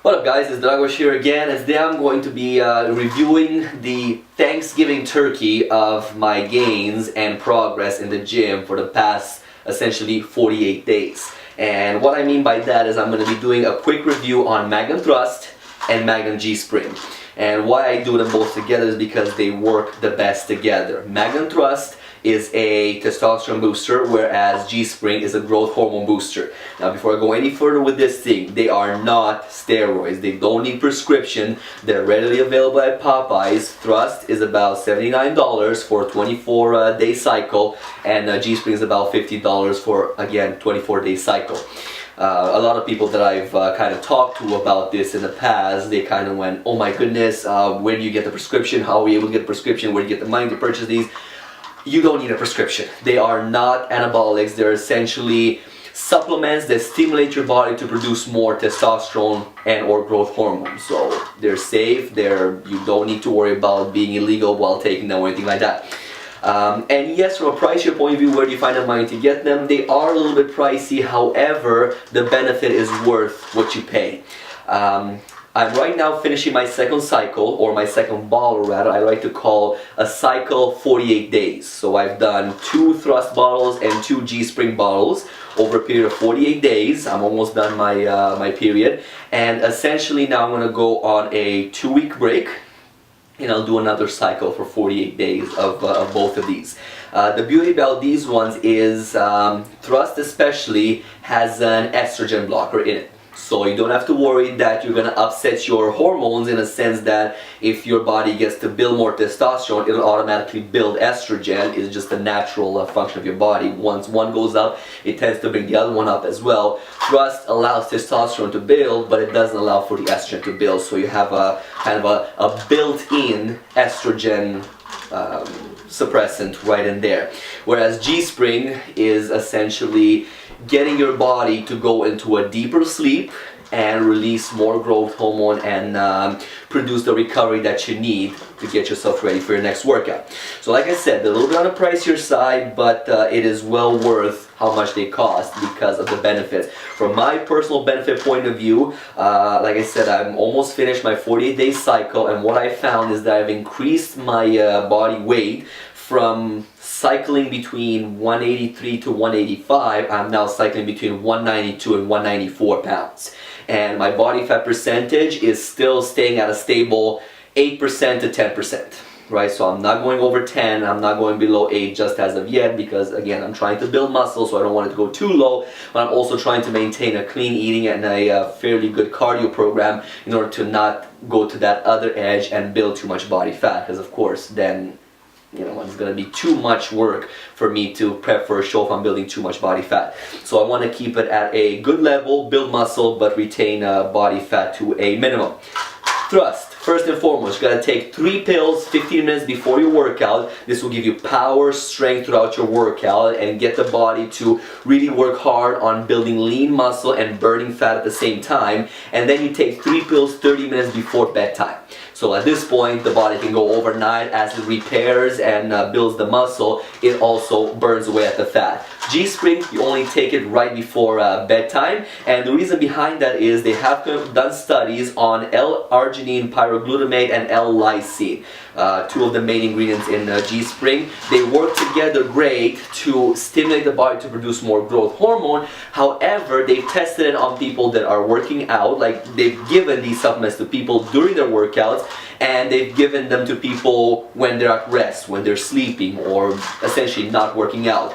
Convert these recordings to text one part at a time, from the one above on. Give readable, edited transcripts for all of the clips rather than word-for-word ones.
What up guys, it's Dragos here again, and today I'm going to be reviewing the Thanksgiving turkey of my gains and progress in the gym for the past essentially 48 days. And what I mean by that is I'm going to be doing a quick review on Magnum Thrust and Magnum G-Spring. And why I do them both together is because they work the best together. Magnum Thrust is a testosterone booster, whereas G-Spring is a growth hormone booster. Now before I go any further with this thing, they are not steroids. They don't need prescription. They're readily available at Popeyes. Thrust is about $79 for a 24-day cycle, and G-Spring is about $50 for, again, 24-day cycle. A lot of people that I've kind of talked to about this in the past, they kind of went, oh my goodness, where do you get the prescription? How are you able to get a prescription? Where do you get the money to purchase these? You don't need a prescription. They are not anabolics. They're essentially supplements that stimulate your body to produce more testosterone and or growth hormones. So they're safe. You don't need to worry about being illegal while taking them or anything like that. And yes, from a price point of view, where do you find the money to get them? They are a little bit pricey. However, the benefit is worth what you pay. I'm right now finishing my second cycle, or my second bottle rather. I like to call a cycle 48 days. So I've done 2 Thrust bottles and 2 G-Spring bottles over a period of 48 days. I'm almost done my period. And essentially now I'm going to go on a 2-week break. And I'll do another cycle for 48 days of both of these. The beauty about these ones is Thrust especially has an estrogen blocker in it. So you don't have to worry that you're going to upset your hormones, in a sense that if your body gets to build more testosterone, it'll automatically build estrogen. It's just a natural function of your body. Once one goes up, it tends to bring the other one up as well. Thrust allows testosterone to build, but it doesn't allow for the estrogen to build. So you have a kind of a built-in estrogen suppressant right in there. Whereas G-Spring is essentially getting your body to go into a deeper sleep and release more growth hormone and produce the recovery that you need to get yourself ready for your next workout. So like I said, they're a little bit on the pricier side, but it is well worth how much they cost because of the benefits. From my personal benefit point of view, like I said, I'm almost finished my 48-day cycle, and what I found is that I've increased my body weight from cycling between 183 to 185. I'm now cycling between 192 and 194 pounds. And my body fat percentage is still staying at a stable 8% to 10%. Right, so I'm not going over 10, I'm not going below 8 just as of yet, because again, I'm trying to build muscle, so I don't want it to go too low, but I'm also trying to maintain a clean eating and a fairly good cardio program in order to not go to that other edge and build too much body fat, because of course then it's going to be too much work for me to prep for a show if I'm building too much body fat. So I want to keep it at a good level, build muscle, but retain body fat to a minimum. Thrust, first and foremost, you gotta take 3 pills 15 minutes before your workout. This will give you power, strength throughout your workout and get the body to really work hard on building lean muscle and burning fat at the same time. And then you take 3 pills 30 minutes before bedtime. So at this point, the body can go overnight as it repairs and builds the muscle. It also burns away at the fat. G-Spring, you only take it right before bedtime, and the reason behind that is they have done studies on L-arginine pyroglutamate and L-lysine, 2 of the main ingredients in G-Spring. They work together great to stimulate the body to produce more growth hormone. However, they've tested it on people that are working out, like they've given these supplements to people during their workouts, and they've given them to people when they're at rest, when they're sleeping, or essentially not working out.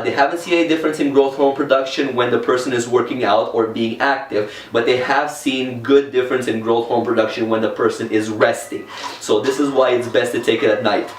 They haven't seen any difference in growth hormone production when the person is working out or being active, but they have seen good difference in growth hormone production when the person is resting. So this is why it's best to take it at night.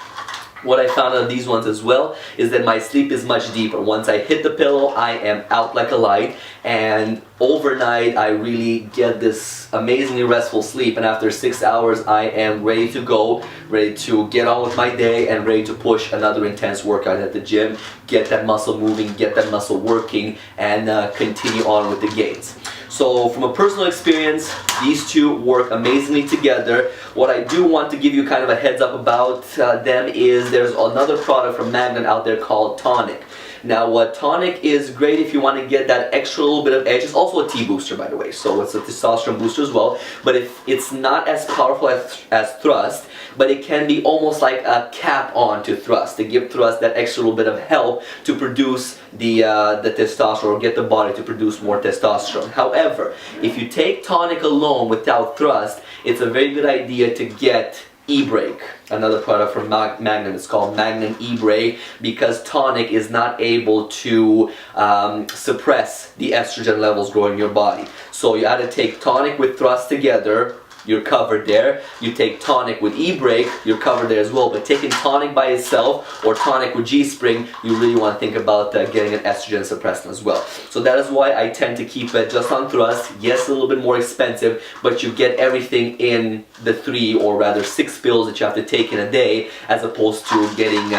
What I found out of these ones as well is that my sleep is much deeper. Once I hit the pillow, I am out like a light, and overnight I really get this amazingly restful sleep, and after 6 hours I am ready to go, ready to get on with my day and ready to push another intense workout at the gym, get that muscle moving, get that muscle working, and continue on with the gains. So from a personal experience, these two work amazingly together. What I do want to give you kind of a heads up about them is there's another product from Magnum out there called Tonic. Now, what tonic is great if you want to get that extra little bit of edge. It's also a T booster, by the way, so it's a testosterone booster as well. But if it's not as powerful as thrust, but it can be almost like a cap on to thrust, to give thrust that extra little bit of help to produce the testosterone, or get the body to produce more testosterone. However, if you take tonic alone without thrust, it's a very good idea to get E-Break, another product from Magnum. It's called Magnum E-Break, because tonic is not able to suppress the estrogen levels growing in your body. So you either take tonic with thrust together, you're covered there. You take tonic with E-Break, you're covered there as well. But taking tonic by itself or tonic with G-Spring, you really want to think about getting an estrogen suppressant as well. So that is why I tend to keep it just on thrust. Yes, a little bit more expensive, but you get everything in the 3 or rather 6 pills that you have to take in a day, as opposed to getting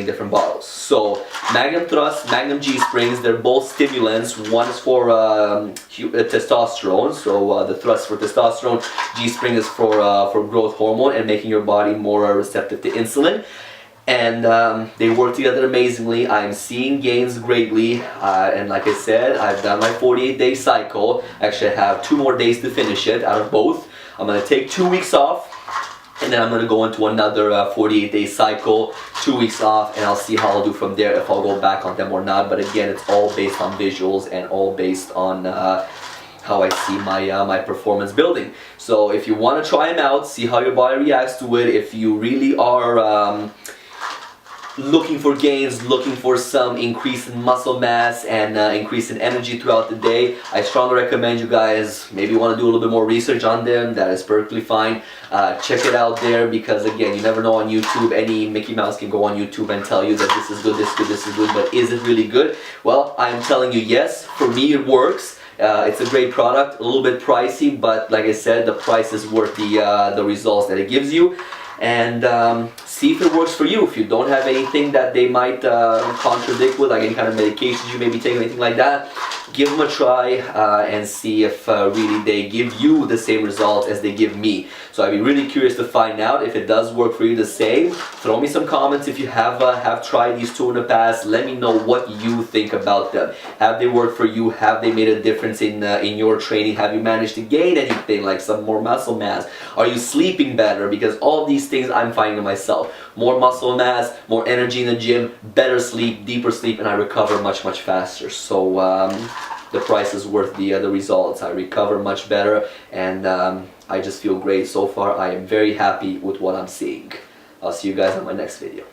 different bottles. So Magnum Thrust, Magnum G-Springs, they're both stimulants. One is for testosterone, so the thrust for testosterone. G-Spring is for growth hormone and making your body more receptive to insulin. And they work together amazingly. I'm seeing gains greatly, and like I said, I've done my 48-day cycle. Actually, I have 2 more days to finish it out of both. I'm going to take 2 weeks off, and then I'm going to go into another 48-day cycle, 2 weeks off, and I'll see how I'll do from there, if I'll go back on them or not. But again, it's all based on visuals and all based on how I see my performance building. So if you want to try them out, see how your body reacts to it. If you really are looking for gains, looking for some increase in muscle mass and increase in energy throughout the day, I strongly recommend you guys maybe want to do a little bit more research on them. That is perfectly fine. Check it out there, because again, you never know on YouTube. Any Mickey Mouse can go on YouTube and tell you that this is good, this is good, this is good, but is it really good? Well, I'm telling you, yes, for me it works. It's a great product, a little bit pricey, but like I said, the price is worth the results that it gives you. And see if it works for you. If you don't have anything that they might contradict with, like any kind of medications you may be taking, anything like that, give them a try and see if really they give you the same results as they give me. So I'd be really curious to find out if it does work for you the same. Throw me some comments if you have tried these 2 in the past. Let me know what you think about them. Have they worked for you? Have they made a difference in your training? Have you managed to gain anything, like some more muscle mass? Are you sleeping better? Because all these things I'm finding myself. More muscle mass, more energy in the gym, better sleep, deeper sleep, and I recover much faster. So the price is worth the results. I recover much better, and I just feel great so far. I am very happy with what I'm seeing. I'll see you guys on my next video.